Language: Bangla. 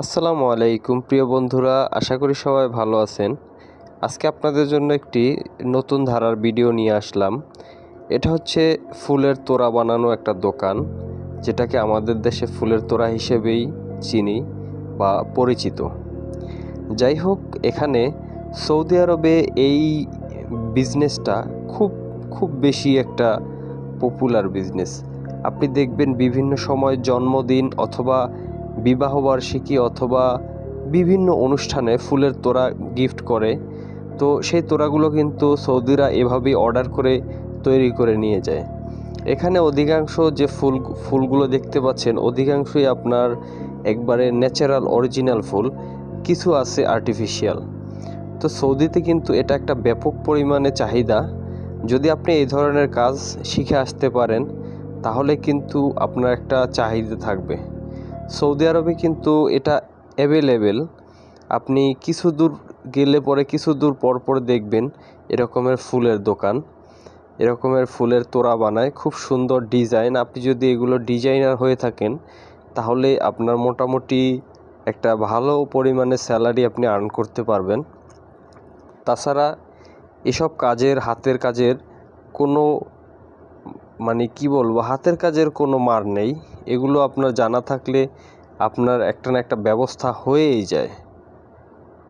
আসসালামু আলাইকুম প্রিয় বন্ধুরা, আশা করি সবাই ভালো আছেন। আজকে আপনাদের জন্য একটি নতুন ধারার ভিডিও নিয়ে আসলাম। এটা হচ্ছে ফুলের তোড়া বানানো একটা দোকান, যেটাকে আমাদের দেশে ফুলের তোড়া হিসেবেই চিনি বা পরিচিত। যাই হোক, এখানে সৌদি আরবে এই বিজনেসটা খুব বেশি একটা পপুলার বিজনেস। আপনি দেখবেন বিভিন্ন সময় জন্মদিন অথবা বিবাহবার্ষিকী অথবা বিভিন্ন অনুষ্ঠানে ফুলের তোড়া গিফট করে। তো সেই তোড়াগুলো কিন্তু সৌদিরা এভাবেই অর্ডার করে তৈরি করে নিয়ে যায়। এখানে অধিকাংশ যে ফুলগুলো দেখতে পাচ্ছেন, অধিকাংশই আপনার একবারে ন্যাচারাল অরিজিনাল ফুল, কিছু আছে আর্টিফিশিয়াল। তো সৌদিতে কিন্তু এটা একটা ব্যাপক পরিমাণে চাহিদা। যদি আপনি এই ধরনের কাজ শিখে আসতে পারেন, তাহলে কিন্তু আপনার একটা চাহিদা থাকবে। সৌদি আরবে কিন্তু এটা অ্যাভেলেবেল। আপনি কিছু দূর গেলে পরে কিছু দূর পর দেখবেন এরকমের ফুলের দোকান, এরকমের ফুলের তোড়া বানায়, খুব সুন্দর ডিজাইন। আপনি যদি এগুলো ডিজাইনার হয়ে থাকেন, তাহলে আপনার মোটামুটি একটা ভালো পরিমাণে স্যালারি আপনি আর্ন করতে পারবেন। তাছাড়া এসব হাতের কাজের কোনো হাতের কাজের কোনো মার নেই। এগুলো আপনার জানা থাকলে আপনার একটা না একটা ব্যবস্থা হয়েই যায়।